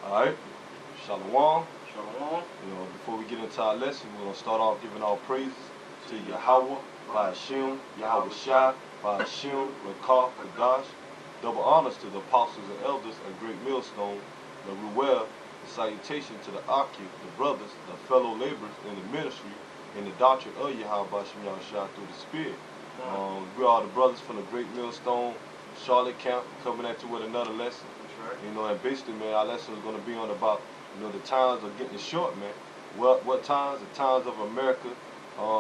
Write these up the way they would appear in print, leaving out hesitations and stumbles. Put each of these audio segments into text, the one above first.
Alright, Shalom. Shalom. Before we get into our lesson, we're going to start off giving our praises to Yahweh, by Hashem, Yahweh Shai, by Hashem, Rakah, Kadash. Double honors to the apostles and elders at Great Millstone, the Ruel, the salutation to the Aki, the brothers, the fellow laborers in the ministry, in the doctrine of Yahweh Hashem Yahweh Shai through the Spirit. We are the brothers from the Great Millstone, Charlotte camp, coming at you with another lesson. That's right. And basically, man, our lesson is going to be on about, the times are getting short, man. What times? The times of America,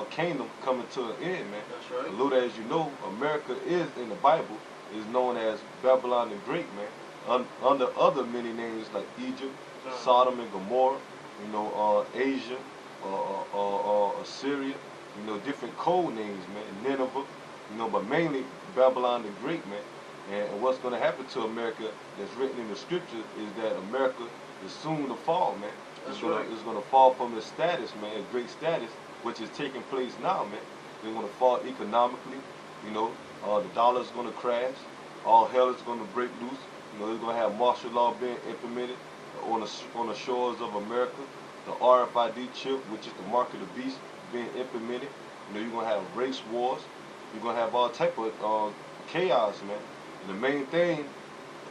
kingdom coming to an end, man. That's right. Little as you know, America is, in the Bible, is known as Babylon the Great, man. Under other many names like Egypt, Sodom and Gomorrah, Asia, Assyria, different code names, man. Nineveh, but mainly Babylon the Great, man. And what's going to happen to America that's written in the scriptures is that America is soon to fall, man. It's going to fall from its status, man, its great status, which is taking place now, man. They're going to fall economically, the dollar is going to crash, all hell is going to break loose. They're going to have martial law being implemented on the shores of America. The RFID chip, which is the mark of the beast, being implemented. You're going to have race wars. You're going to have all type of chaos, man. And the main thing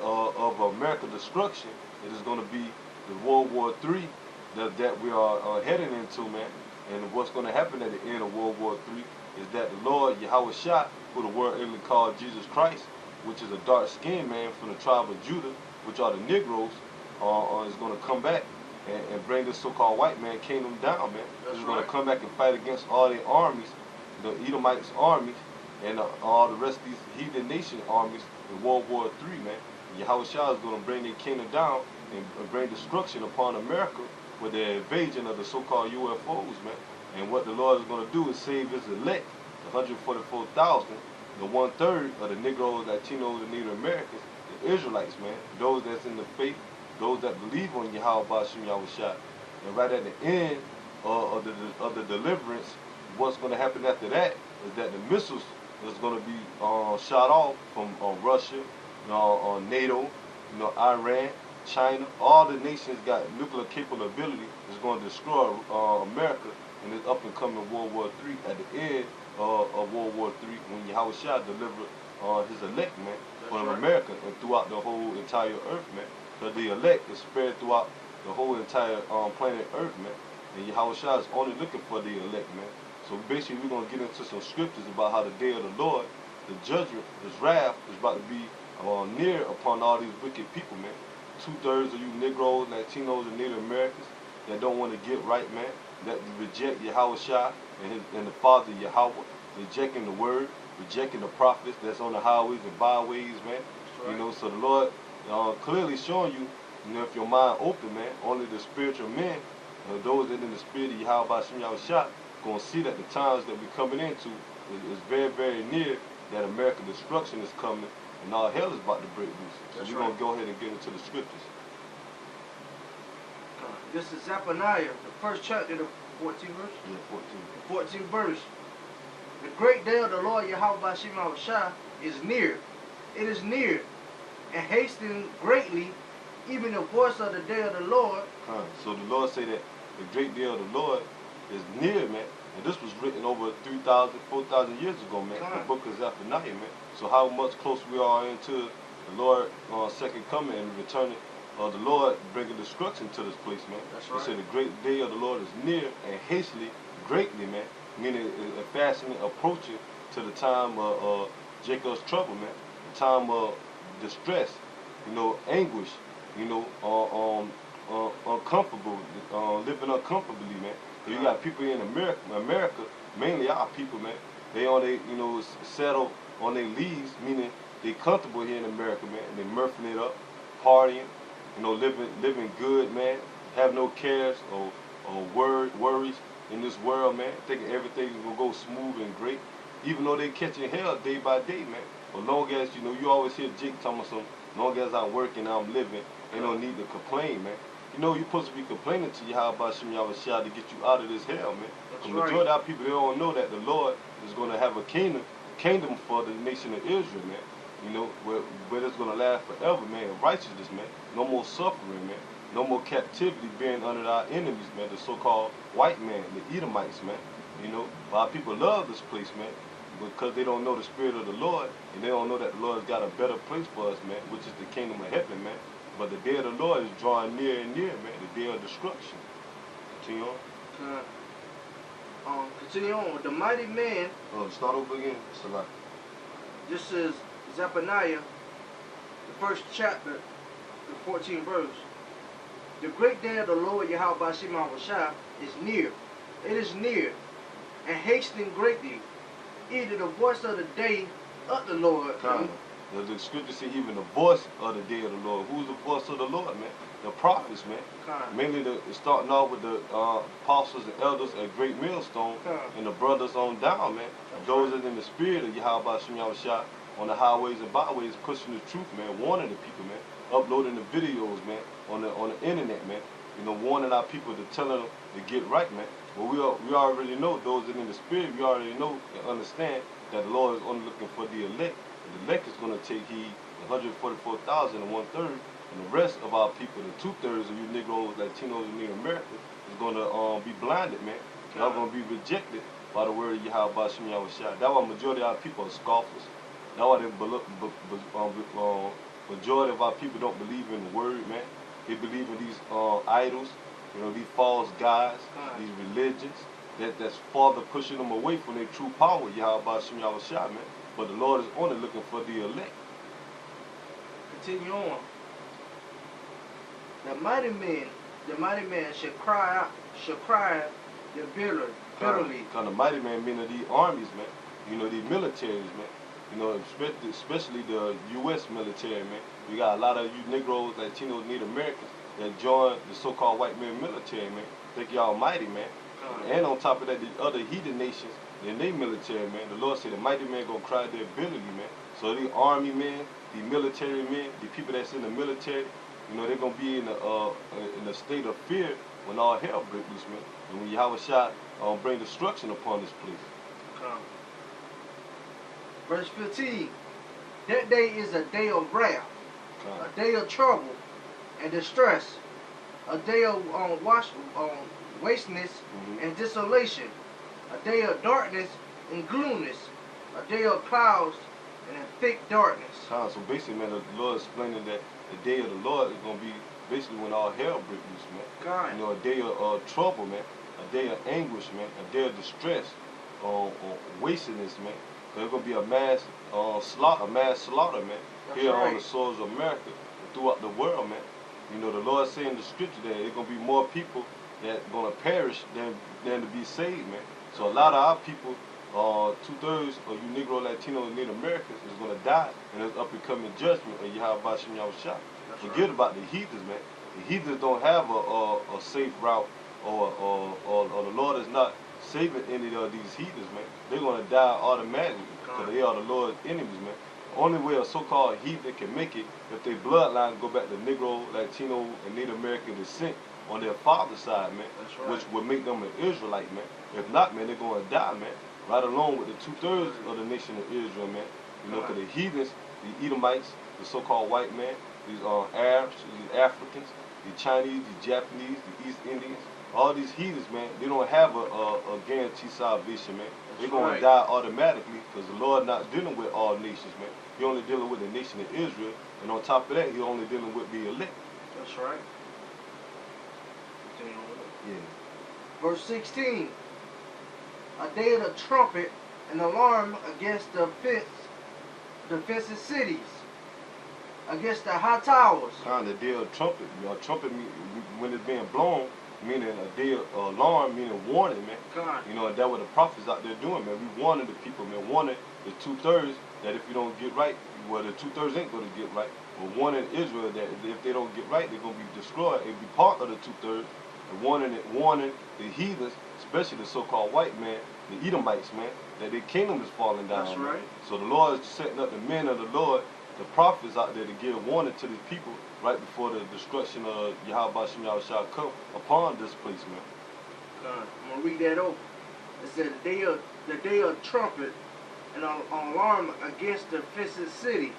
of America's destruction is going to be the World War III that we are heading into, man. And what's going to happen at the end of World War III is that the Lord Yahweh Shai, who the world even called Jesus Christ, which is a dark-skinned man from the tribe of Judah, which are the Negroes, is going to come back and bring this so-called white man kingdom down, man. He's going to come back and fight against all their armies, the Edomites' armies, and all the rest of these heathen nation armies in World War III, man. Yahweh Shai is going to bring their kingdom down and bring destruction upon America with the invasion of the so-called UFOs, man. And what the Lord is going to do is save his elect, the 144,000, the 1/3 of the Negroes, Latinos, and Native Americans, the Israelites, man. Those that's in the faith, those that believe on Yahweh Hashem Yahweh Shai. And right at the end of the deliverance, what's going to happen after that is that the missiles is going to be shot off from Russia, NATO, Iran, China. All the nations got nuclear capability is going to destroy America in this up and coming World War III. At the end of World War III, when Yahweh Shai delivered his elect, man, from America and throughout the whole entire earth, man. Because the elect is spread throughout the whole entire planet Earth, man. And Yahweh Shai is only looking for the elect, man. So basically, we're going to get into some scriptures about how the day of the Lord, the judgment, his wrath, is about to be near upon all these wicked people, man. 2/3 of you Negroes, Latinos, and Native Americans that don't want to get right, man, that reject Yahweh Shai and the Father Yahweh, rejecting the word, rejecting the prophets that's on the highways and byways, man. Right. So the Lord clearly showing you, if your mind open, man, only the spiritual men, those that in the spirit of Yahweh Hashem Yahweh Shai, going to see that the times that we're coming into is very, very near, that American destruction is coming, and all hell is about to break loose. So we're going to go ahead and get into the scriptures. This is Zephaniah, the first chapter, the 14th verse? Yeah, 14. The 14th verse. The great day of the Lord Yahweh Hashem Yahweh Shai is near. It is near, and hastening greatly, even the voice of the day of the Lord. So the Lord say that the great day of the Lord is near, man. And this was written over 3,000, 4,000 years ago, man. The book of Zephaniah, man. So how much closer we are into the Lord second coming and returning of the Lord bringing destruction to this place, man. That's right. He said the great day of the Lord is near and hastily, greatly, man. Meaning fastly approaching to the time of Jacob's trouble, man. The time of distress, anguish, uncomfortable, living uncomfortably, man. You got people in America, mainly our people, man. They on they, settle on their leaves, meaning they comfortable here in America, man. And they murphing it up, partying, living good, man. Have no cares or worries in this world, man. Thinking everything is gonna go smooth and great, even though they catching hell day by day, man. But long as you always hear Jake talking about long as I'm working, I'm living, ain't no need to complain, man. You're supposed to be complaining to Yahweh Hashem Yahweh Shai to get you out of this hell, man. The majority of our people, they don't know that the Lord is going to have a kingdom for the nation of Israel, man. you know, where it's going to last forever, man. Righteousness, man. No more suffering, man. No more captivity being under our enemies, man. The so-called white man, the Edomites, man. You know, a lot of people love this place, man, because they don't know the spirit of the Lord, and they don't know that the Lord's got a better place for us, man, which is the kingdom of heaven, man. But the day of the Lord is drawing near and near, man. The day of destruction. Continue on. Continue on. The mighty man. Start over again. Salah. This is Zephaniah, the first chapter, the 14th verse. The great day of the Lord Yahweh Shah is near. It is near, and hastening greatly. Either the voice of the day of the Lord. The scripture say even the voice of the day of the Lord. Who's the voice of the Lord, man? The prophets, man. Mainly starting off with the apostles and elders at Great Millstone and the brothers on down, man. Those that in the spirit of Yahweh Shah on the highways and byways pushing the truth, man, warning the people, man, uploading the videos, man, on the internet, man. You know, warning our people to telling them to get right, man. But we already know, those that in the spirit, we already know and understand that the Lord is only looking for the elect. The elect is going to take heed, 144,000 and 1/3, and the rest of our people, the 2/3 of you Negroes, Latinos, and Native Americans, is going to be blinded, man. Y'all going to be rejected by the word of Yahweh Shem Yahushua. That's why majority of our people are scoffers. That's why majority of our people don't believe in the word, man. They believe in these idols, you know, these false gods, these religions, that's farther pushing them away from their true power, Yahweh Shem Yahushua, man. But the Lord is only looking for the elect. Continue on. The mighty man shall cry bitterly. Because the mighty man meaning these armies, man. You know, these militaries, man. You know, especially the U.S. military, man. We got a lot of you Negroes, Latinos, Native Americans that joined the so-called white man military, man. Think y'all mighty, man. And on top of that, the other heathen nations, in their military, man, the Lord said the mighty man gonna cry their ability, man. So these army men, the military men, the people that's in the military, you know, they're gonna be in a state of fear when all hell breaks loose, man. And when Yahweh Shah bring destruction upon this place. Verse 15. That day is a day of wrath, a day of trouble and distress, a day of wasteness and desolation, a day of darkness and gloominess, a day of clouds and a thick darkness. So basically, man, the Lord is explaining that the day of the Lord is going to be basically when all hell breaks loose, man. You know, a day of trouble, man, a day of anguish, man, a day of distress, wastedness, man. So there's going to be a mass slaughter, man, here on the soils of America and throughout the world, man. You know, the Lord saying in the scripture that there's going to be more people that's going to perish than to be saved, man. So a lot of our people, 2/3 of you Negro, Latino, and Native Americans is going to die in this up and coming judgment of Yahweh Shem Yahushua. Forget about the heathens, man. The heathens don't have a safe route, or the Lord is not saving any of these heathens, man. They're going to die automatically because they are the Lord's enemies, man. The only way a so-called heathen can make it if their bloodline go back to Negro, Latino, and Native American descent on their father's side, man, which would make them an Israelite, man. If not, man, they're going to die, man. Right along with the 2/3 of the nation of Israel, man. You know, because the heathens, the Edomites, the so-called white man, these Arabs, these Africans, the Chinese, the Japanese, the East Indians, all these heathens, man, they don't have a guaranteed salvation, man. They're going to die automatically because the Lord not dealing with all nations, man. He only dealing with the nation of Israel, and on top of that, he only dealing with the elect. That's right. Yeah. Verse 16. A day of the trumpet and alarm against the fenced cities, against the high towers. The day of trumpet. You know, trumpet when it's being blown, meaning a day of alarm, meaning warning, man. You know, that's what the prophets out there doing, man. We warning the people, man. Warning the 2/3 that if you don't get right, well, the 2/3 ain't going to get right. But warning Israel that if they don't get right, they're going to be destroyed and be part of the 2/3. And warning the heathens, especially the so-called white man, the Edomites, man, that their kingdom is falling down. That's right. Man. So the Lord is setting up the men of the Lord, the prophets out there to give warning to these people right before the destruction of Yahweh Shem Yahushua come upon this place, man. I'm gonna read that over. It said the day of trumpet an alarm against the fenced cities,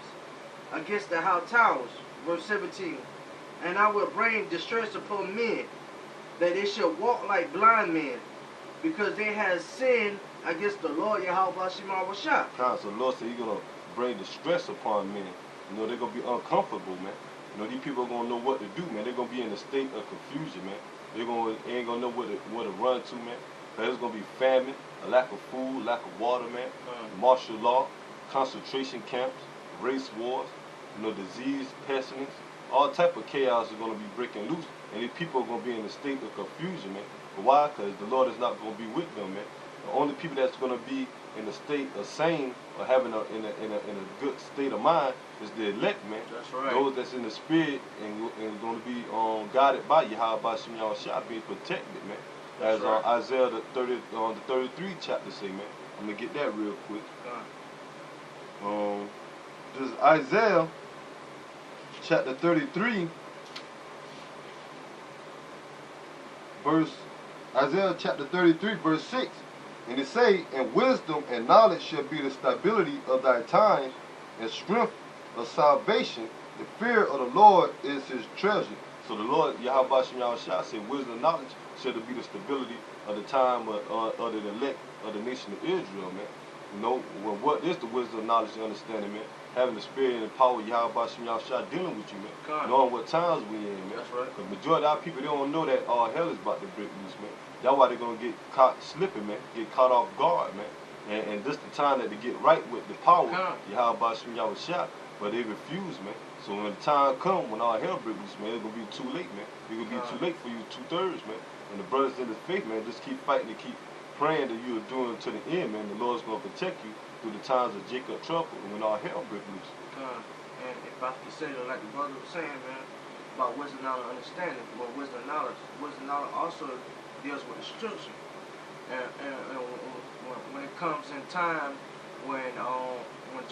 against the high towers. Verse 17. And I will bring distress upon men, that they shall walk like blind men, because they have sinned against the Lord Yahweh Shema Washah. So the Lord said He's gonna bring distress upon men. You know, they're gonna be uncomfortable, man. You know, these people are gonna know what to do, man. They're gonna be in a state of confusion, man. Ain't gonna know where to run to, man. There's gonna be famine, a lack of food, lack of water, man. Martial law, concentration camps, race wars, you know, disease, pestilence, all type of chaos is gonna be breaking loose, and these people are gonna be in a state of confusion, man. But why? Because the Lord is not gonna be with them, man. The only people that's gonna be in a state of sane or having in a good state of mind is the elect, man. That's right. Those that's in the spirit and going to be guided by Yahweh Shem Yahushua, being protected, man. That's As right. Isaiah the 33 chapter say, man. I'm gonna get that real quick. This is Isaiah chapter 33, Isaiah chapter 33, verse 6. And it say, and wisdom and knowledge shall be the stability of thy times, and strength of salvation. The fear of the Lord is his treasure. So the Lord, Yahweh Shem Yahushua, said wisdom and knowledge shall be the stability of the time of the elect of the nation of Israel, man. You know, what is the wisdom, knowledge, and understanding, man? Having the spirit and the power of Yahweh Shem Yahushua dealing with you, man. Knowing what times we in, man. That's right. Because majority of our people, they don't know that all hell is about to break loose, man. That's why they're going to get caught slipping, man. Get caught off guard, man. And this the time that they get right with the power of Yahweh Shem Yahushua. But they refuse, man. So when the time comes, when all hell breaks loose, man, it's going to be too late, man. It's going to be too late for you 2/3, man. And the brothers in the faith, man, just keep fighting and keep praying that you are doing to the end, man. The Lord's going to protect you through the times of Jacob trouble and when all hell breaks loose. And if I could say it like the brother was saying, man, about wisdom, knowledge, understanding, well, wisdom, knowledge also deals with the scripture. And when it comes in time when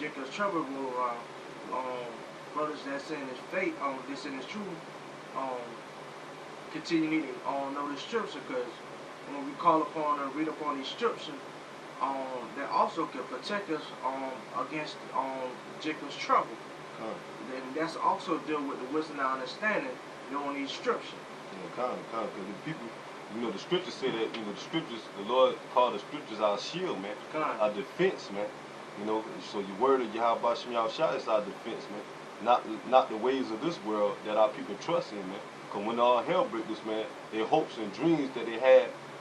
Jacob's trouble roll around, brothers that's in his faith, that's in his truth, continue to know the scripture, because when we call upon and read upon these scriptures, that also can protect us against Jacob's trouble. And that's also deal with the wisdom and understanding, knowing these scriptures. Because the people, you know, the scriptures say that, you know, the Lord called the scriptures our shield, man, our defense, man. You know, so your word of Yahweh Shem Yahushua is our defense, man. Not the ways of this world that our people trust in, man. Because when all hell breaks loose, man, their hopes and dreams that they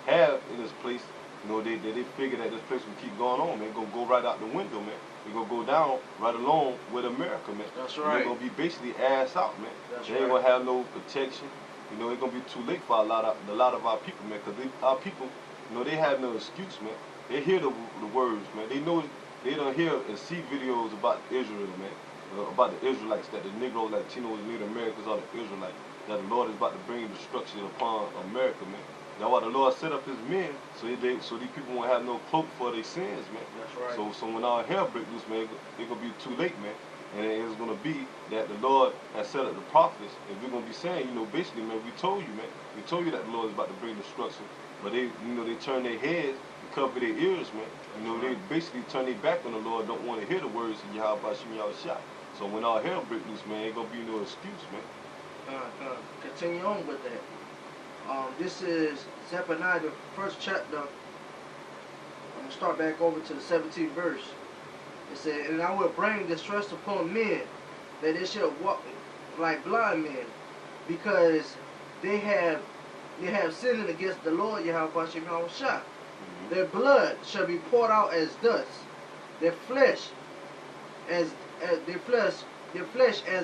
have in this place, you know, they figure that this place will keep going on, man. It's going to go right out the window, man. It's going to go down right along with America, man. That's right. They're going to be basically ass out, man. That's they ain't going to have no protection. You know, it's going to be too late for a lot of our people, man. Because our people, you know, they have no excuse, man. They hear the words, man. They know, they don't hear and see videos about Israel, man. About the Israelites, that the Negro, Latinos, Native Americans are the Israelites. That the Lord is about to bring destruction upon America, man. That's why the Lord set up his men, so these people won't have no cloak for their sins, man. That's right. So when all hell breaks loose, man, it's going to be too late, man. And it's going to be that the Lord has set up the prophets, and we're going to be saying, you know, basically, man, we told you, man. We told you that the Lord is about to bring destruction. But they, you know, they turn their heads and cover their ears, man. You know, they basically turn their back on the Lord, don't want to hear the words of Yahweh Shem Yahushua. So when all hell breaks loose, man, ain't going to be no excuse, man. Continue on with that. This is Zephaniah, the first chapter. I'm going to start back over to the 17th verse. It said, and I will bring distress upon men, that they shall walk like blind men, because they have sinned against the Lord Yahweh Shem Yahushua. Their blood shall be poured out as dust, their flesh as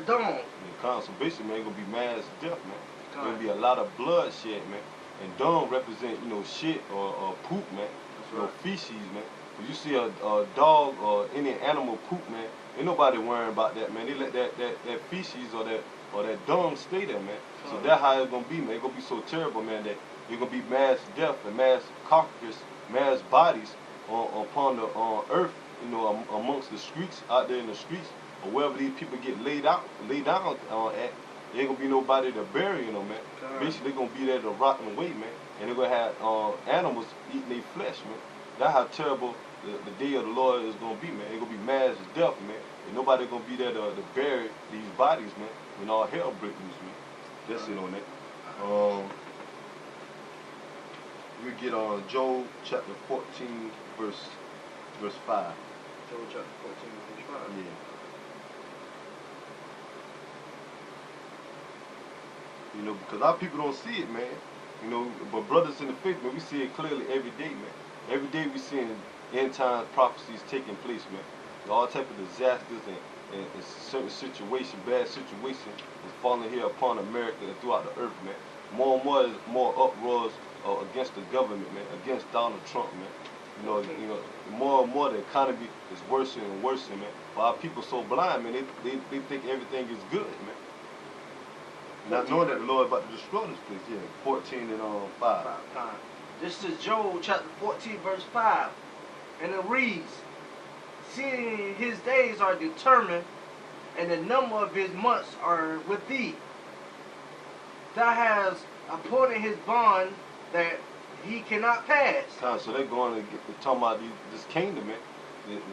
dawn. So basically, man, it's going to be mass death, man. There's going to be a lot of bloodshed, man. And dung represent, you know, shit or poop, man. You know, feces, man. If you see a dog or any animal poop, man, ain't nobody worrying about that, man. They let that feces or that dung stay there, man. So that's how it's going to be, man. It's going to be so terrible, man, that it's going to be mass death and mass carcass, mass bodies upon the earth, you know, amongst the streets, out there in the streets, or wherever these people get laid down at. There ain't gonna be nobody to bury them, man. Basically, they're gonna be there to rot away, man. And they're gonna have animals eating their flesh, man. That's how terrible the day of the Lord is gonna be, man. It's gonna be mass death, man. And nobody gonna be there to bury these bodies, man. When all hell breaks loose, man. That's it on that. We get on Job chapter 14, verse 5. Job chapter 14, verse 5. Yeah. You know, because our people don't see it, man. You know, but brothers in the faith, man, we see it clearly every day, man. Every day we seeing end time prophecies taking place, man. All type of disasters and certain situations, bad situations is falling here upon America and throughout the earth, man. More and more uproars against the government, man, against Donald Trump, man. You know, more and more the economy is worse and worse, man. But our people so blind, man, they think everything is good, man. Not knowing that the Lord about to destroy this place, yeah. 14 and 5. This is Job chapter 14, verse 5. And it reads, seeing his days are determined, and the number of his months are with thee. Thou hast appointed his bond that he cannot pass. So they're going to talking about this kingdom, man.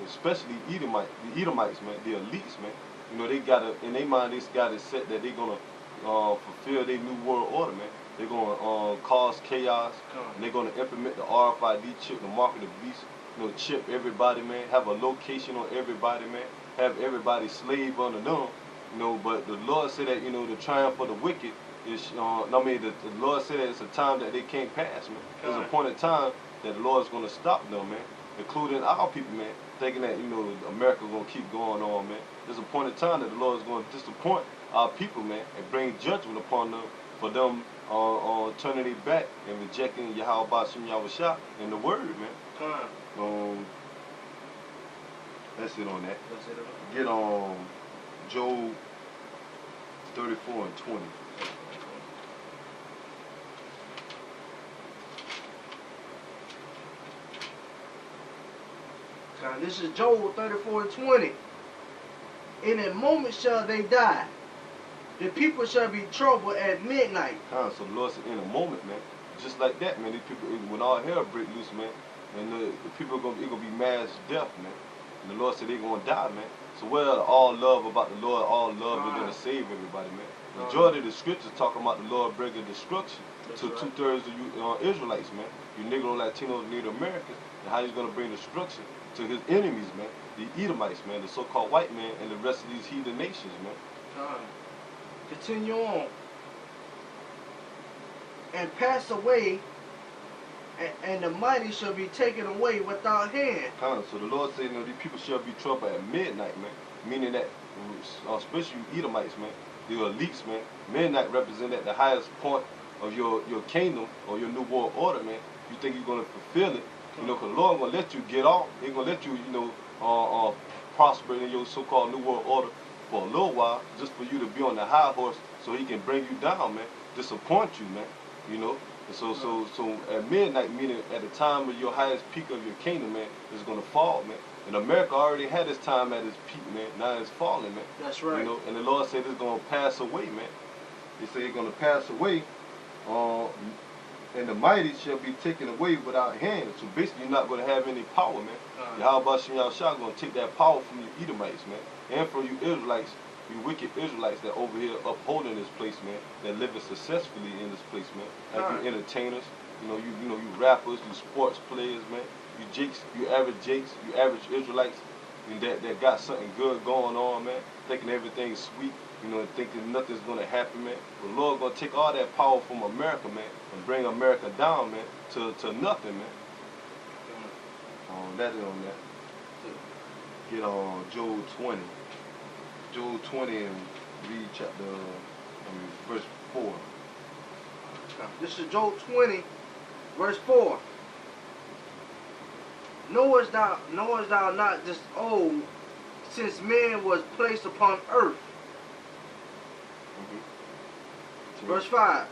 Especially the Edomites, man, the elites, man. You know, they got in their mind, they got it set that they're gonna fulfill their new world order, man. They're gonna cause chaos. And they're gonna implement the RFID chip, the mark of the beast. You know, chip everybody, man. Have a location on everybody, man. Have everybody slave under them. You know, but the Lord said that, you know, the triumph of the wicked is. The Lord said that it's a time that they can't pass, man. There's a point in time that the Lord is gonna stop them, man. Including our people, man. Thinking that, you know, America's gonna keep going on, man. There's a point in time that the Lord is gonna disappoint our people, man, and bring judgment upon them for them turning their back and rejecting Yahweh Bashim Yahushua and the word, man. That's it on that. Get on Job 34 and 20. This is Job 34 and 20. In a moment shall they die. The people shall be troubled at midnight. So the Lord said, in a moment, man. Just like that, man. These people, when all hell break loose, man, and the people it's gonna be mass death, man. And the Lord said they're gonna die, man. So where all love about the Lord, all love is gonna save everybody, man. Majority of the scriptures talking about the Lord bringing destruction to 2/3 of you Israelites, man. You Negro, Latinos, Native Americans, and how he's gonna bring destruction to his enemies, man. The Edomites, man, the so-called white man, and the rest of these heathen nations, man. Continue on. And pass away, and the mighty shall be taken away without hand. So the Lord said, you know, these people shall be troubled at midnight, man. Meaning that, especially you Edomites, man, the elites, man. Midnight represent at the highest point of your kingdom or your new world order, man. You think you're gonna fulfill it, you know, because the Lord gonna let you get off. He's gonna let you, you know, prosper in your so-called new world order for a little while, just for you to be on the high horse, so he can bring you down, man. Disappoint you, man. You know. And so at midnight, meaning at the time of your highest peak of your kingdom, man, is gonna fall, man. And America already had its time at its peak, man. Now it's falling, man. That's right. You know. And the Lord said it's gonna pass away, man. He said it's gonna pass away. And the mighty shall be taken away without hands. So basically, you're not going to have any power, man. Yahweh Bashim Yahushua going to take that power from you Edomites, man, and from you Israelites, you wicked Israelites that over here upholding this place, man, that living successfully in this place, man. Like you entertainers, you rappers, you sports players, man. You jakes, you average Israelites, and that got something good going on, man. Thinking everything's sweet. You know, thinking nothing's gonna happen, man. The Lord gonna take all that power from America, man, and bring America down, man, to nothing, man. That is on that. Get on Job 20. Job 20 and read verse 4. This is Job 20, verse 4. Knowest thou not this old, since man was placed upon earth? Verse 5,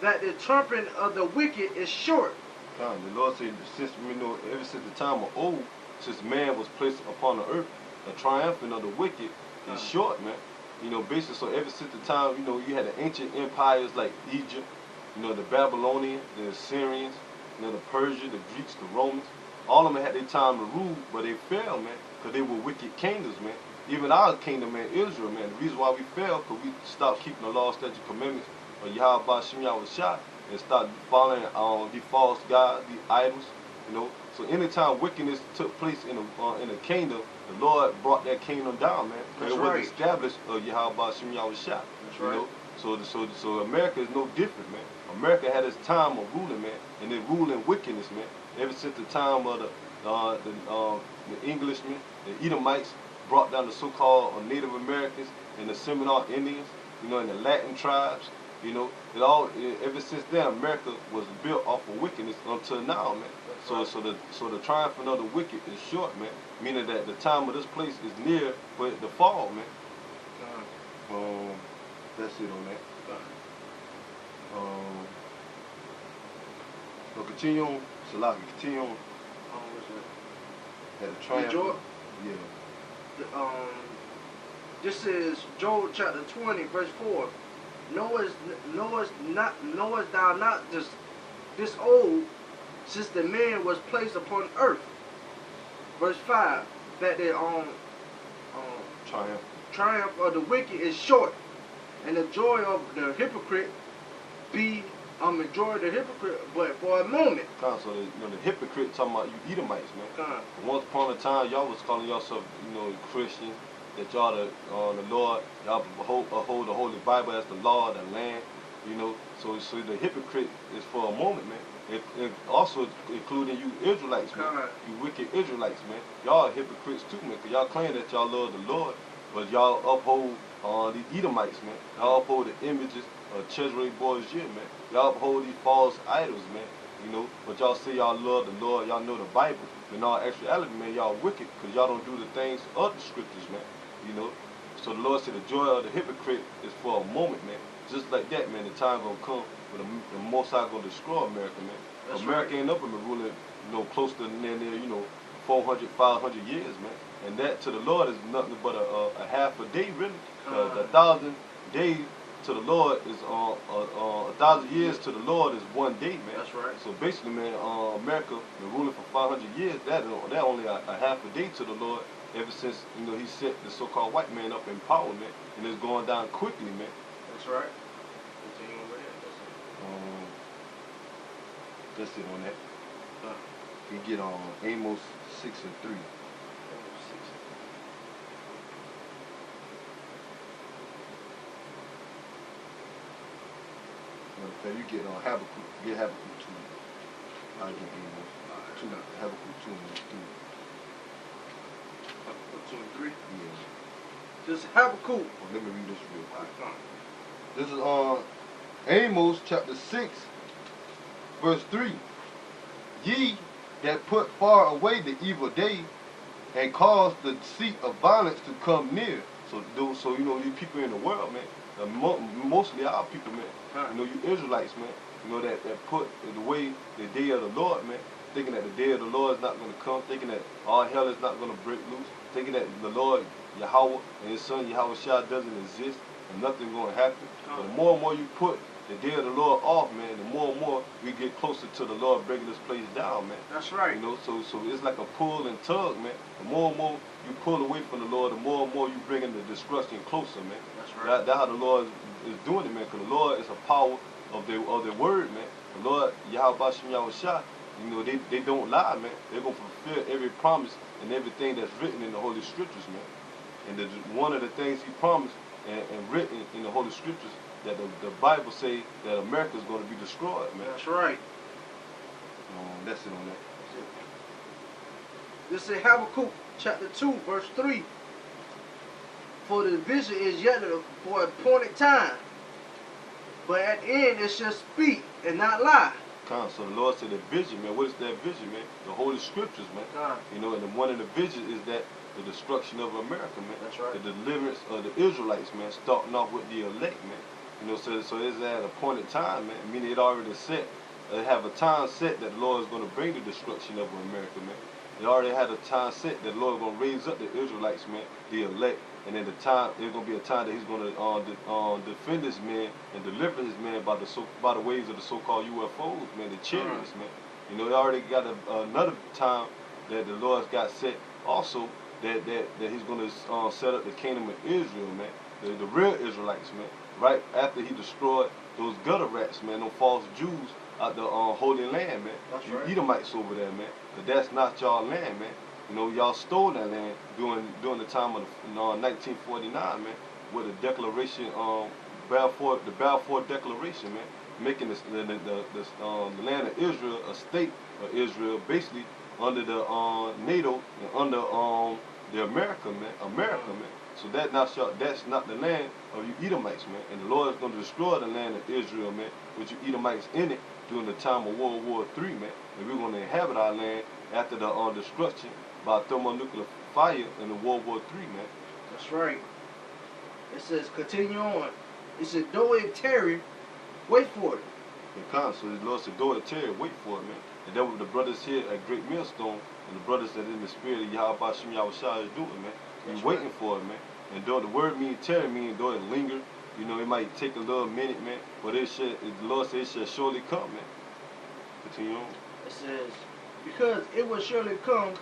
that the trumpet of the wicked is short. The Lord said, ever since the time of old, since man was placed upon the earth, the triumphant of the wicked is short, man. You know, basically, so ever since the time, you had the ancient empires like Egypt, the Babylonians, the Assyrians, the Persia, the Greeks, the Romans. all of them had their time to rule, but they fell, man, because they were wicked kingdoms, man. Even our kingdom, man, Israel, man, the reason why we fell, because we stopped keeping the law, statute, commandments of Yahweh Bashim Yahushua and started following these false gods, these idols, you know. So anytime wickedness took place in a kingdom, the Lord brought that kingdom down, man. Because it was established of Yahweh Bashim Yahushua. That's right. Know? So America is no different, man. America had its time of ruling, man, and they rule in wickedness, man. Ever since the time of the Englishmen, the Edomites brought down the so-called Native Americans and the Seminole Indians, you know, and the Latin tribes, you know, ever since then America was built off of wickedness until now, man. So the triumphing of the wicked is short, man. Meaning that the time of this place is near for it to fall, man. That's it on that. So continue on, Salaki, continue on. At the triumph. Yeah. This is Joel chapter 20, verse 4. Knowest thou not this old, since the man was placed upon earth? Verse 5, that the triumph of the wicked is short, and the joy of the hypocrite be joy of the hypocrite, but for a moment. So the hypocrite talking about you Edomites, man. Once upon a time, y'all was calling yourself, Christians. That y'all the Lord, y'all uphold the Holy Bible as the law of the land, So the hypocrite is for a moment, man. It also including you Israelites, man. You wicked Israelites, man. Y'all hypocrites too, man. Cause y'all claim that y'all love the Lord, but y'all uphold the Edomites, man. Y'all uphold the images of Chesrei boys, man. Y'all uphold these false idols, man. But y'all say y'all love the Lord, y'all know the Bible. In all actuality, man, y'all wicked because y'all don't do the things of the scriptures, man. So the Lord said the joy of the hypocrite is for a moment, man. Just like that, man, the time gonna come when the Most High gonna destroy America, man. That's America ain't up in the ruling, close to near 400, 500 years, man. And that to the Lord is nothing but a half a day, really. 1,000 days to the Lord is 1,000 years to the Lord is one day, man. That's right. So basically, man, America been ruling for 500 years. That only a half a day to the Lord. Ever since he set the so-called white man up in power, man, and it's going down quickly, man. That's right. Continue over there. That's it on that. You get on Amos 6:3. Okay, you get on Habakkuk. Get Habakkuk 2. I get Amos 2. Habakkuk 2 and 3. Habakkuk 2 and 3? Yeah. Just Habakkuk. Well, let me read this real quick. This is Amos chapter 6, verse 3. Ye that put far away the evil day and cause the seat of violence to come near. So you people in the world, man, mostly our people, man, you Israelites, man, that put away the day of the Lord, man, thinking that the day of the Lord is not going to come, thinking that all hell is not going to break loose, thinking that the Lord, Yahweh, and his son, Yahweh Shah, doesn't exist, and nothing going to happen. But the more and more you put the day of the Lord off, man, the more and more we get closer to the Lord breaking this place down, man. That's right. So it's like a pull and tug, man. The more and more you pull away from the Lord, the more and more you bring in the destruction closer, man. That's right. That's how the Lord is doing it, man. Because the Lord is a power of their word, man. The Lord, Yahweh Bashim Yahushua, they don't lie, man. They're going to fulfill every promise and everything that's written in the Holy Scriptures, man. And one of the things he promised and written in the Holy Scriptures that the Bible say that America is going to be destroyed, man. That's right. That's it on that. This is Habakkuk chapter 2, verse 3. For the vision is yet for a appointed time, but at the end it shall speak and not lie. So the Lord said the vision, man. What is that vision, man? The Holy Scriptures, man. And one of the visions is that the destruction of America, man. That's right. The deliverance of the Israelites, man, starting off with the elect, man. So it's at an appointed time, man. Meaning it already set. They have a time set that the Lord is going to bring the destruction of America, man. It already had a time set that the Lord is going to raise up the Israelites, man, the elect. And then there's going to be a time that he's going to defend his men and deliver his men by the ways of the so-called UFOs, man, the chariots, man. You know, they already got another time that the Lord's got set also that He's going to set up the kingdom of Israel, man. The real Israelites, man. Right after He destroyed those gutter rats, man, them false Jews out the Holy Land, man. That's You right. Edomites over there, man. But that's not y'all land, man. You know, y'all stole that land during the time of 1949, man, with the Declaration, the Balfour Declaration, man, making the land of Israel a state of Israel, basically under the NATO and under the America, man. So that's not the land of you Edomites, man. And the Lord is going to destroy the land of Israel, man, with you Edomites in it during the time of World War III, man. And we're going to inhabit our land after the destruction by thermonuclear fire in the World War III, man. That's right. It says, continue on. It says, though it tarry, wait for it. So the Lord said, go and tarry, wait for it, man. And that what the brothers here at Great Millstone and the brothers that in the spirit of Yahweh Shem Yahushua is doing, man. We're waiting for it, man. And though the word means tarry, means though it linger, you know, it might take a little minute, man, but the Lord said it shall surely come, man. Continue on. It says, because it will surely come.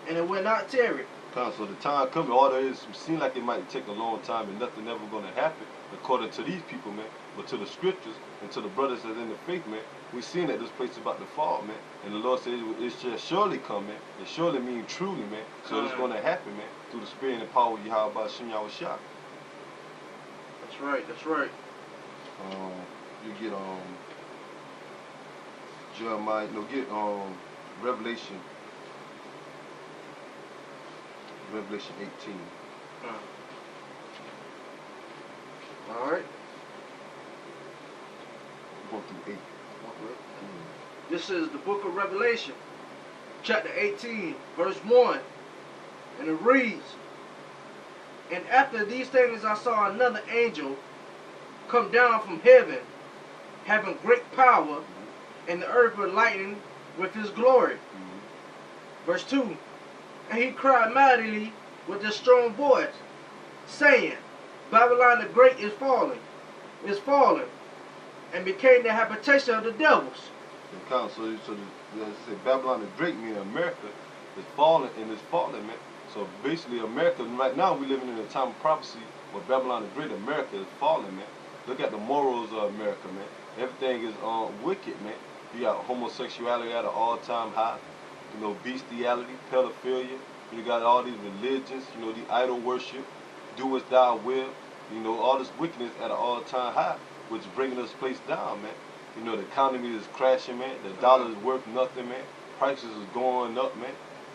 And it will not tarry. So the time coming, all there is, seem like it might take a long time and nothing ever going to happen according to these people, man. But to the scriptures and to the brothers that in the faith, man, we seen that this place is about to fall, man. And the Lord said it shall surely come, man. It surely means truly, man. So it's going to happen, man, through the spirit and the power of Yahweh Shem Yahushua. That's right, that's right. You get Jeremiah, get Revelation 18. All right. 1 through 8. This is the book of Revelation, chapter 18, verse 1. And it reads, and after these things I saw another angel come down from heaven, having great power, and the earth was lightened with his glory. Verse 2. And he cried mightily with a strong voice, saying, Babylon the Great is fallen, and became the habitation of the devils. So Babylon the Great, meaning America, is fallen and is fallen, man. So basically America, right now we're living in a time of prophecy where Babylon the Great, America is fallen, man. Look at the morals of America, man. Everything is wicked, man. You got homosexuality at an all-time high. You know, bestiality, pedophilia. You got all these religions, you know, the idol worship, do as thou will. You know, all this wickedness at an all-time high, which is bringing this place down, man. You know, the economy is crashing, man. The dollar is worth nothing, man. Prices is going up, man.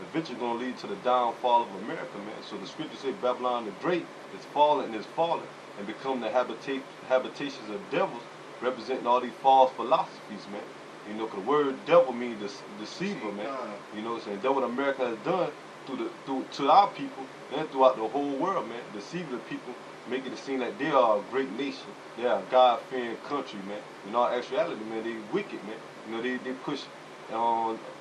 Eventually going to lead to the downfall of America, man. So the scripture says Babylon the Great is fallen and become the habitations of devils, representing all these false philosophies, man. You know, because the word devil means deceiver, man. You know what I'm saying? That's what America has done to our people and throughout the whole world, man. Deceiving the people, making it seem like they are a great nation. They are a God-fearing country, man. In all actuality, man, they wicked, man. You know,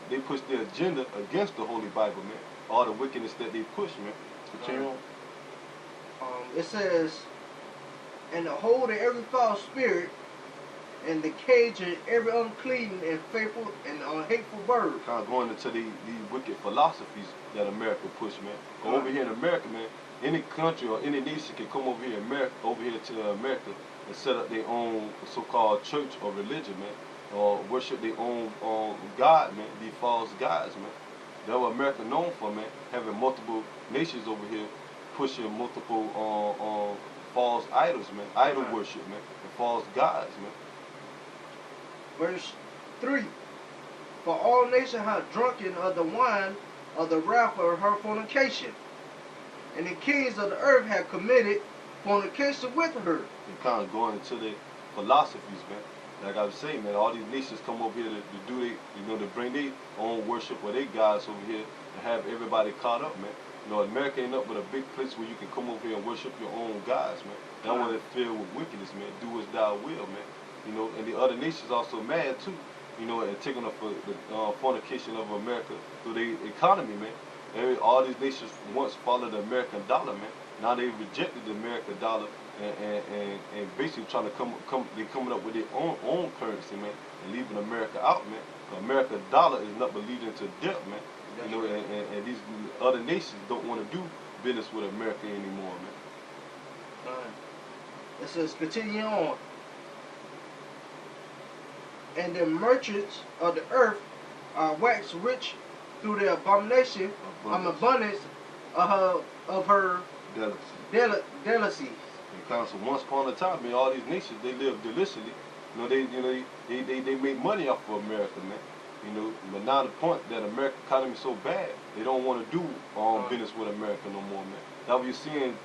they push their agenda against the Holy Bible, man. All the wickedness that they push, man. Continue on. It says, and the hold of every false spirit, and the cage of every unclean and faithful and hateful bird. Kind of going into these wicked philosophies that America push, man. Over here in America, man, any country or any nation can come over here to America and set up their own so-called church or religion, man, or worship their own God, man, these false gods, man. That's what America known for, man, having multiple nations over here pushing multiple false idols, man, idol worship, man, and false gods, man. Verse 3. For all nations have drunken of the wine of the wrath of her fornication, and the kings of the earth have committed fornication with her. And kind of going into the philosophies, man. Like I was saying, man, all these nations come over here to do to bring their own worship or their gods over here and have everybody caught up, man. You know, America ain't up but a big place where you can come over here and worship your own gods, man. That one is filled with wickedness, man. Do as thou will, man. You know, and the other nations also mad too, you know, and taking up the fornication of America through the economy, man. All these nations once followed the American dollar, man. Now they rejected the American dollar and basically trying to they coming up with their own currency, man, and leaving America out, man. America's dollar is not leading to debt, man. That's You know, right. and these other nations don't want to do business with America anymore, man. It says, continue on. And the merchants of the earth are waxed rich through the abundance of her delicacies. Because once upon a time, man, all these nations they live deliciously. They make money off of America, man. But now the point that American economy is so bad, they don't want to do business with America no more, man. Now you're seeing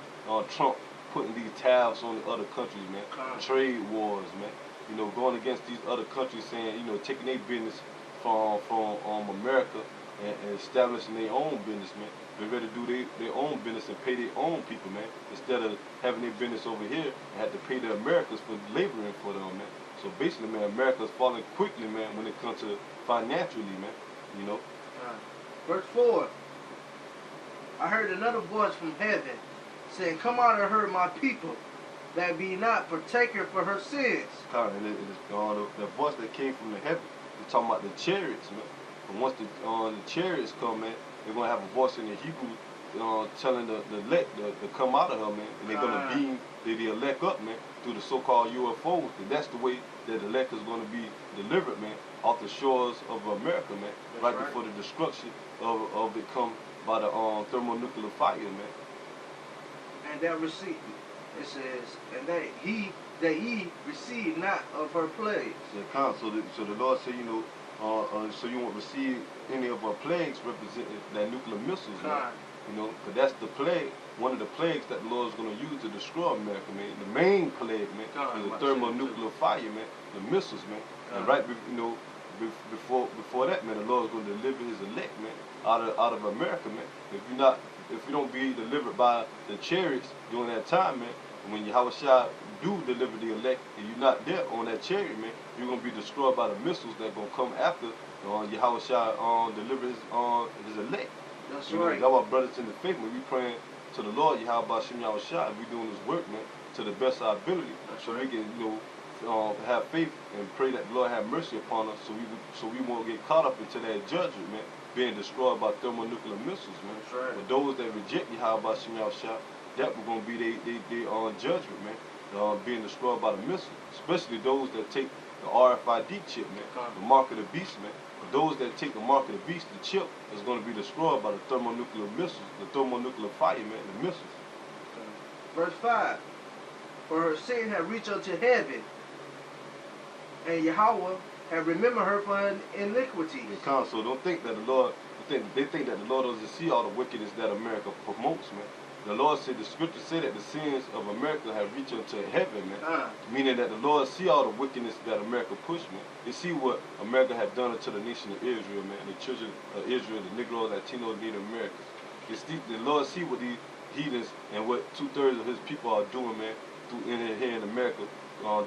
Trump putting these tariffs on the other countries, man. Trade wars, man. Going against these other countries, saying, taking their business from America and establishing their own business, man. They're ready to do their own business and pay their own people, man. Instead of having their business over here and have to pay the Americans for laboring for them, man. So basically, man, America's falling quickly, man, when it comes to financially, man. Verse 4. I heard another voice from heaven saying, come out of her, my people, that be not partaker for her sins. And it is the voice that came from the heaven. They're talking about the chariots, man. And once the chariots come, man, they're gonna have a voice in the Hebrew telling the elect to come out of her, man. And they're gonna beam the elect up, man, through the so-called UFOs. And that's the way that the elect is gonna be delivered, man, off the shores of America, man. Right before the destruction of it come by the thermonuclear fire, man. And that receipt, it says, and that he received not of her plagues. Yeah, so the Lord said, so you won't receive any of our plagues representing that nuclear missiles, man. Because that's the plague, one of the plagues that the Lord is going to use to destroy America, man. The main plague, man, is the thermonuclear fire, man, the missiles, man. And right, before that, man, the Lord is going to deliver His elect, man, out of America, man. If you don't be delivered by the chariots during that time, man, when Yahushua do deliver the elect and you're not there on that chariot, man, you're going to be destroyed by the missiles that are going to come after Yahushua deliver his elect. That's right. That's why brothers in the faith, when we praying to the Lord, Yahweh Shem Yahushua, and we doing His work, man, to the best of our ability, so we can, have faith and pray that the Lord have mercy upon us, so we won't get caught up into that judgment, man, being destroyed by thermonuclear missiles, man. That's right. But those that reject Yahweh Shem Yahushua, that was going to be their judgment, man, being destroyed by the missiles, especially those that take the RFID chip, man, the mark of the beast, man. But those that take the mark of the beast, the chip, is going to be destroyed by the thermonuclear missiles, the thermonuclear fire, man, the missiles. Verse 5. For her sin had reached unto heaven, and Yahweh had remembered her for her iniquities. So don't think that the Lord, they think that the Lord doesn't see all the wickedness that America promotes, man. The Lord said, the scripture said that the sins of America have reached unto heaven, man. Meaning that the Lord see all the wickedness that America pushed, man. They see what America have done unto the nation of Israel, man. The children of Israel, the Negro, Latino, Native Americans. The Lord see what these heathens and what 2/3 of His people are doing, man, here in America,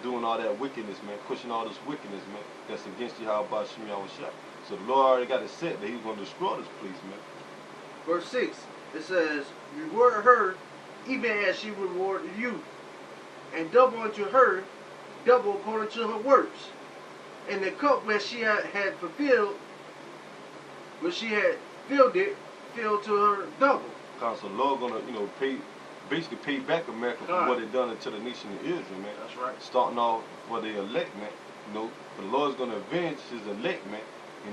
doing all that wickedness, man, pushing all this wickedness, man, that's against Yahweh Shem Yahushua. So the Lord already got it set that He's going to destroy this place, man. Verse 6. It says, reward her even as she rewarded you, and double unto her, double according to her works. And the cup where she had fulfilled, where she had filled it, filled to her double. So the Lord gonna, basically pay back America for what they done unto the nation of Israel, man. That's right. Starting off for the elect, man. But the Lord's gonna avenge His elect, man.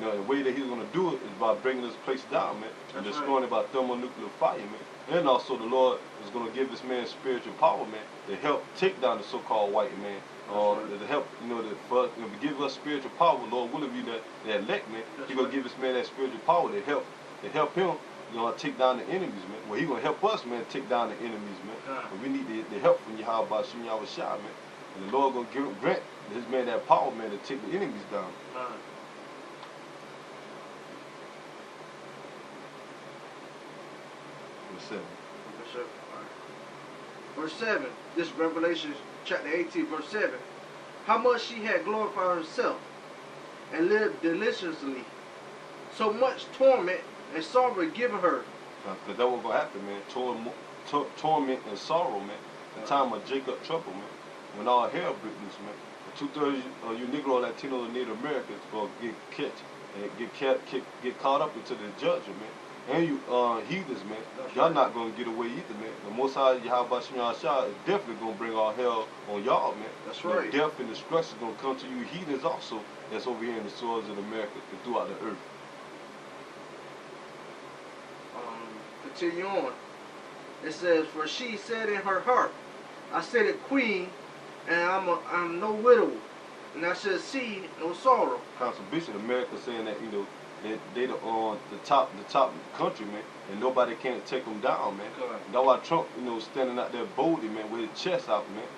The way that He's going to do it is by bringing this place down, man, and destroying it by thermonuclear fire, man. And also the Lord is going to give this man spiritual power, man, to help take down the so-called white man. To help, to give us spiritual power, Lord, will it be that elect, man? He's going to give this man that spiritual power to help him, take down the enemies, man. Well, He's going to help us, man, take down the enemies, man. But we need the help from Yahweh Shem Yahushua, man. And the Lord going to grant His man that power, man, to take the enemies down. Verse 7. This is Revelation chapter 18, verse 7. How much she had glorified herself and lived deliciously, so much torment and sorrow given her. Because that's what's going to happen, man. Torment and sorrow, man. The time of Jacob trouble, man. When all hell break loose, man. 2/3 of you Negro, Latino, and Native Americans gonna get caught up into the judgment, man. And you heathens, man. Y'all not gonna get away either, man. The Most High Yahweh Shema Shah is definitely gonna bring all hell on y'all, man. That's right. Death and destruction is gonna come to you heathens also. That's over here in the soils of America and throughout the earth. Continue on. It says, for she said in her heart, I said a queen, and I'm no widow, and I shall see no sorrow. Contribution, America saying that they the top country, man, and nobody can't take them down, man. That's why Trump, standing out there boldly, man, with his chest out, man.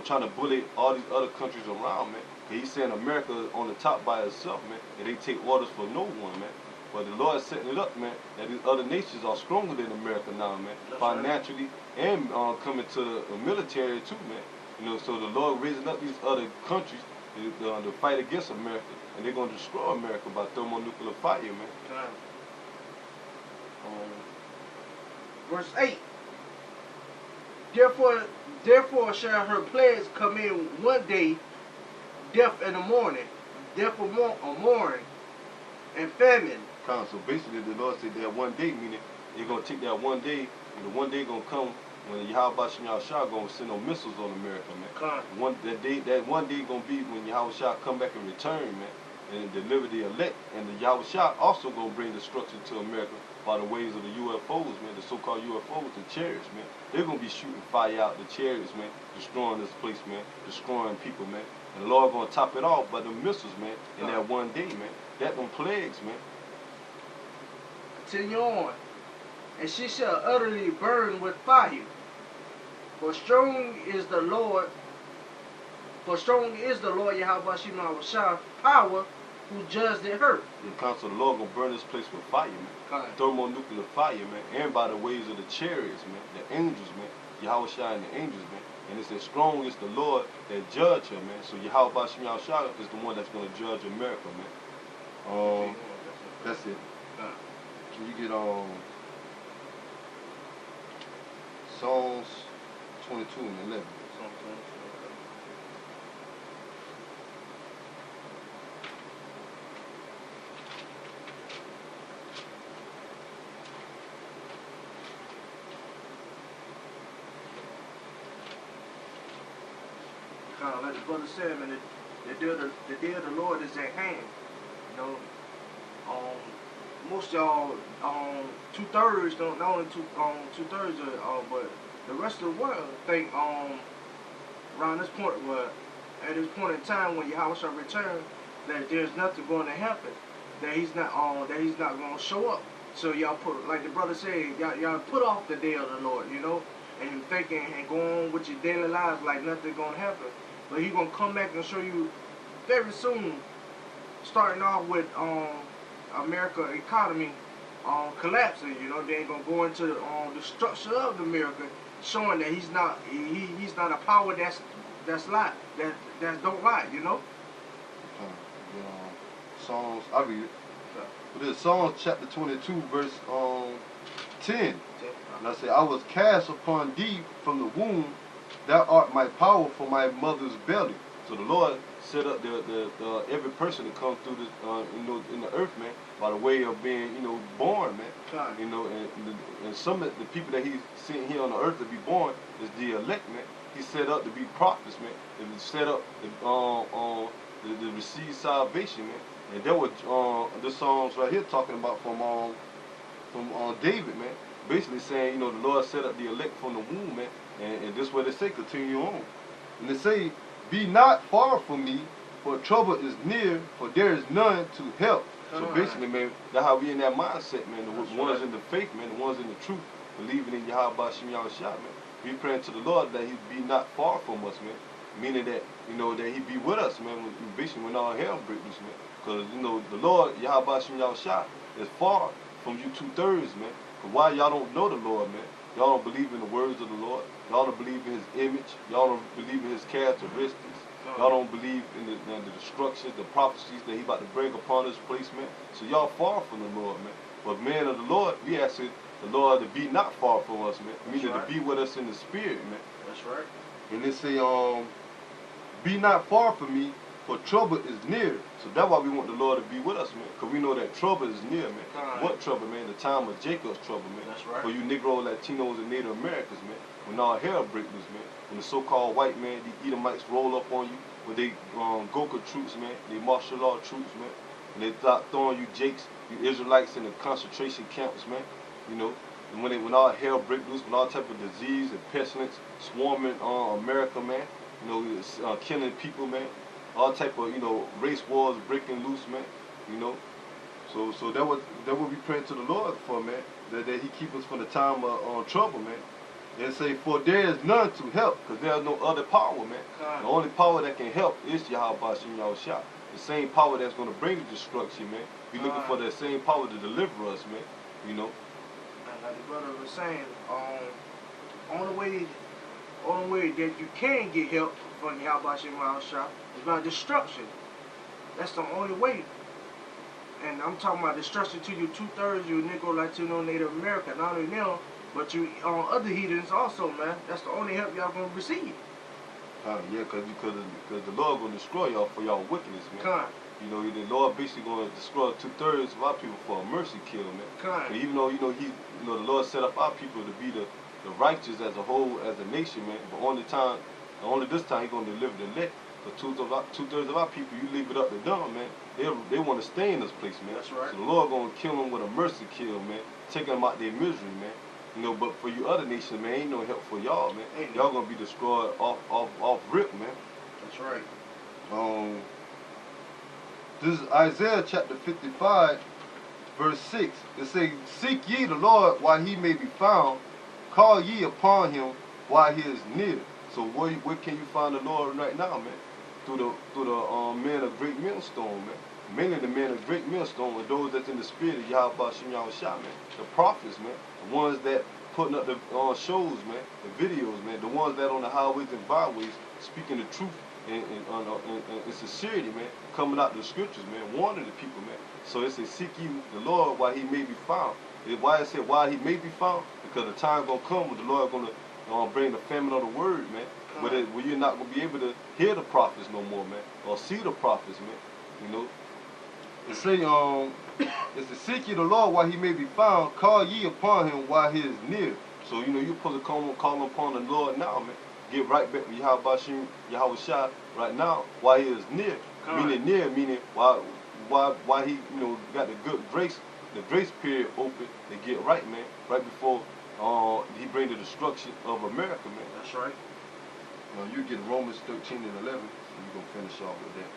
Trying to bully all these other countries around, man. He's saying America on the top by itself, man, and they take orders for no one, man. But the Lord is setting it up, man, that these other nations are stronger than America now, man, financially and coming to the military too, man. So the Lord raising up these other countries to fight against America, and they're going to destroy America by thermonuclear fire, man. Verse 8. Therefore shall her plagues come in one day, death in the morning, death of morning, and famine. So basically, the Lord said that one day, meaning they're going to take that one day, and the one day going to come when Yahweh Shema Shah going to send no missiles on America, man. That one day going to be when Yahweh Shah come back and return, man, and deliver the elect. And the Yahweh Shah also going to bring destruction to America by the ways of the UFOs, man, the so-called UFOs, the chariots, man. They're going to be shooting fire out the chariots, man, destroying this place, man, destroying people, man. And the Lord going to top it off by the missiles, man, in that one day, man. That them plagues, man. Continue on. And she shall utterly burn with fire. For strong is the Lord Yahweh Shema Shah power who judged her. The council of the Lord gonna burn this place with fire, man. Thermonuclear fire, man. And by the ways of the chariots, man. The angels, man. Yahweh Shah and the angels, man. And it says strong is the Lord that judge her, man. So Yahweh Shema Shah is the one that's gonna judge America, man. That's it. Can you get Psalms 22 and 11? Like the brother said, man, the day of the Lord is at hand. Most y'all, 2/3 don't, not only 2/3 but the rest of the world think around this point, at this point in time when Yahweh shall return, that there's nothing going to happen, that he's not going to show up. So y'all put, like the brother said, y'all put off the day of the Lord, and thinking and go on with your daily lives like nothing going to happen. But he's going to come back and show you very soon, starting off with America economy collapsing. They're going to go into the structure of America, showing that he's not a power that don't lie. Psalms, I read it. But it's Psalms chapter 22, verse 10. And I say, I was cast upon thee from the womb, thou art my power for my mother's belly. So the Lord set up every person to come through this, in the earth, man, by the way of being, born, man. And some of the people that He's sent here on the earth to be born is the elect, man. He set up to be prophets, man. And He set up to receive salvation, man. And that was this song's right here talking about from David, man. Basically saying, the Lord set up the elect from the womb, man. And this is what they say, continue on. And they say, be not far from me, for trouble is near, for there is none to help. So basically, man, that's how we in that mindset, man. The ones in the faith, man, the ones in the truth, believing in Yahweh Shema Shah, man. We praying to the Lord that He be not far from us, man. Meaning that, that He be with us, man, basically when all hell breaks loose, man. Because, the Lord, Yahweh Shema Shah, is far from you 2/3, man. Because why y'all don't know the Lord, man? Y'all don't believe in the words of the Lord. Y'all don't believe in His image. Y'all don't believe in His characteristics. Y'all don't believe in the destructions, the prophecies that He about to bring upon this place, man. So y'all far from the Lord, man. But man of the Lord, we actually the Lord to be not far from us, man. Meaning right. to be with us in the spirit, man. That's right. And they say, be not far from me, for trouble is near. So that's why we want the Lord to be with us, man. Because we know that trouble is near, man. Right. What trouble, man? The time of Jacob's trouble, man. That's right. For you Negro, Latinos, and Native Americans, man. When all hell break loose, man. When the so-called white man, the Edomites roll up on you, when they Goka troops, man, they martial law troops, man. And they start throwing you Jakes, you Israelites in the concentration camps, man. You know, and when all hell break loose, when all type of disease and pestilence swarming America, man. You know, killing people, man. All type of, you know, race wars breaking loose, man. You know, so that what we praying to the Lord for, man. That He keep us from the time of trouble, man. And say, for there is none to help, because there is no other power, man. The only power that can help is Yahweh Shem Yahushua. The same power that's going to bring the destruction, man. We looking for that same power to deliver us, man. You know. And like the brother was saying, only way that you can get help from Yahweh Shem Yahushua is by destruction. That's the only way. And I'm talking about destruction to you 2/3, you Negro, Latino, Native American, not only them, but you other heathens also, man. That's the only help y'all gonna receive. Yeah, because the Lord gonna destroy y'all for y'all wickedness, man. You know, the Lord basically gonna destroy 2/3 of our people for a mercy kill, man. And even though the Lord set up our people to be the righteous as a whole, as a nation, man. But only this time He gonna deliver the elect. For 2/3 of our people, you leave it up to them, man. They want to stay in this place, man. That's right. So the Lord gonna kill them with a mercy kill, man. Take them out their misery, man. You know, but for you other nations, man, ain't no help for y'all, man. Y'all gonna be destroyed off rip, man. That's right. This is Isaiah chapter 55, verse 6. It says, seek ye the Lord while He may be found. Call ye upon Him while He is near. So where can you find the Lord right now, man? Through the men of great millstone, man. Mainly the men of great millstone are those that's in the spirit of Yahweh Shem Yahushua, man. The prophets, man. The ones that putting up the shows, man. The videos, man. The ones that on the highways and byways speaking the truth and sincerity, man. Coming out the scriptures, man. Warning the people, man. So it says, seek you the Lord while He may be found. Why it said while He may be found? Because the time gonna come when the Lord gonna bring the famine of the word, man. Where you're not gonna be able to hear the prophets no more, man. Or see the prophets, man. You know. It say, it's to seek ye the Lord while He may be found, call ye upon Him while He is near. So, you know, you're supposed to call upon the Lord now, man. Get right back with Yahushua right now while He is near. Meaning near, meaning while He, you know, got the good grace, the grace period open to get right, man. Right before He bring the destruction of America, man. That's right. You get Romans 13 and 11, and you're going to finish off with that.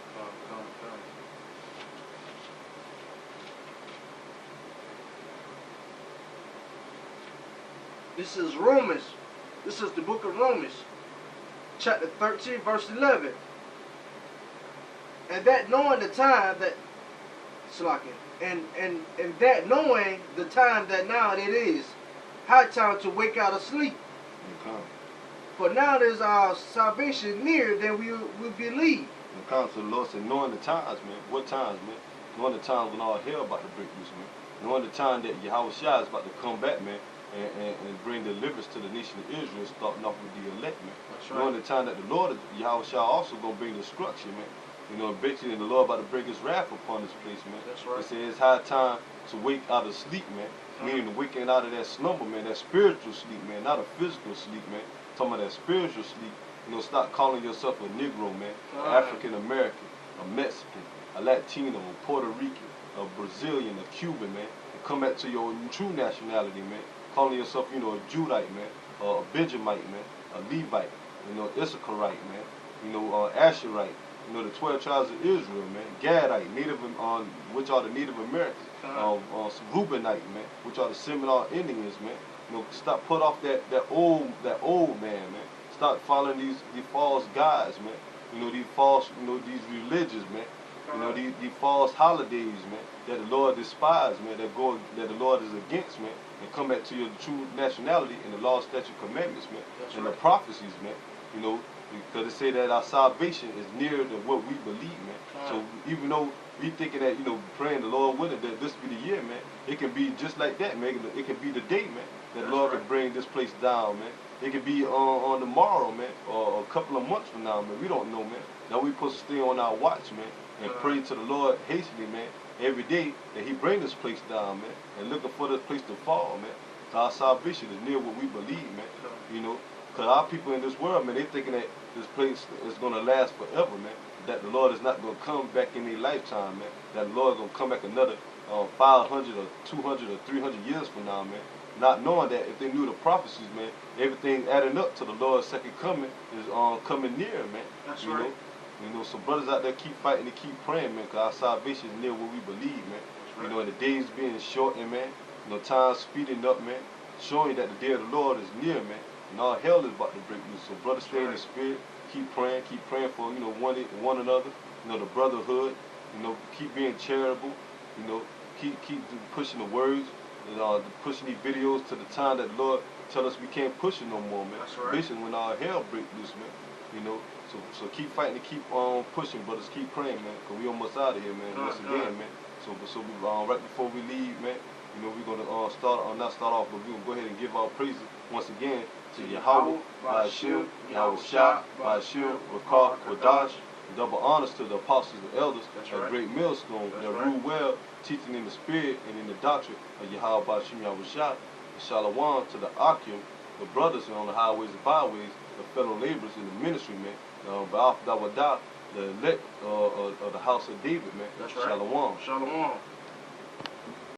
This is Romans. This is the book of Romans, chapter 13, verse 11. And that knowing the time that, and that knowing the time that now it is, high time to wake out of sleep. For now is our salvation nearer than we believe. So the Lord said, knowing the times, man. What times, man? Knowing the times when all hell about to break loose, man. Knowing the time that Yahushua is about to come back, man, and bring deliverance to the nation of Israel, starting off with the elect, man. That's right. Knowing the time that the Lord, Yahushua, also going to bring destruction, man. You know, basically the Lord about to bring His wrath upon this place, man. That's right. He said it's high time to wake out of sleep, man. Meaning to waking out of that slumber, man. That spiritual sleep, man. Not a physical sleep, man. Talking about that spiritual sleep. You know, stop calling yourself a Negro, man. African American, a Mexican, a Latino, a Puerto Rican, a Brazilian, a Cuban, man. And come back to your true nationality, man. Calling yourself, you know, a Judite, man. A Benjamite, man. A Levite. You know, Issacharite, man. You know, Asherite. You know, the 12 tribes of Israel, man. Gadite, which are the Native Americans. Reubenite, man, which are the Seminole Indians, man. You know, stop put off that old man, man. Stop following these false gods, man. You know, these false, you know, these religions, man. You know, these false holidays, man, that the Lord despises, man, that the Lord is against, man, and come back to your true nationality and the law, statute, commandments, man, and the prophecies, man. You know, Because they say that our salvation is nearer than what we believe, man. So even though we thinking that, praying the Lord willing that this be the year, man, it can be just like that, man. It can be the day, man, that the Lord can bring this place down, man. It could be on tomorrow, man, or a couple of months from now, man. We don't know, man. Now we supposed to stay on our watch, man, and pray to the Lord hastily, man, every day that He bring this place down, man, and looking for this place to fall, man. So our salvation is near what we believe, man. Because our people in this world, man, they thinking that this place is going to last forever, man. That the Lord is not going to come back in their lifetime, man. That the Lord is going to come back another 500 or 200 or 300 years from now, man. Not knowing that if they knew the prophecies, man, everything adding up to the Lord's second coming is coming near, man. That's right. So brothers out there keep fighting and keep praying, man, because our salvation is near what we believe, man. Right. And the days being shortened, man. Time speeding up, man. Showing that the day of the Lord is near, man. And all hell is about to break loose. So brothers, stay in the spirit. Keep praying for one another. The brotherhood. Keep being charitable. Keep pushing the words. Pushing these videos to the time that the Lord tell us we can't push it no more, man. That's right. Basically, when our hell break loose, man. So keep fighting and keep pushing, brothers. Keep praying, man. Cause we almost out of here, man. Once again, man. So we, right before we leave, man. We're gonna not start off, but we're gonna go ahead and give our praises once again to Yahweh, Ba'ashir, Yahweh Shah, Ba'ashir, Rakar, Kodash. Double honors to the apostles and elders, a great millstone that rule well, teaching in the spirit and in the doctrine of Yahweh, Ba'ashir, Yahweh Shah. Shalom to the Akim, the brothers on the highways and byways, the fellow laborers in the ministry, man. Ba'af Dawadah, the elect of the house of David, man. That's right. Shalom. Shalom.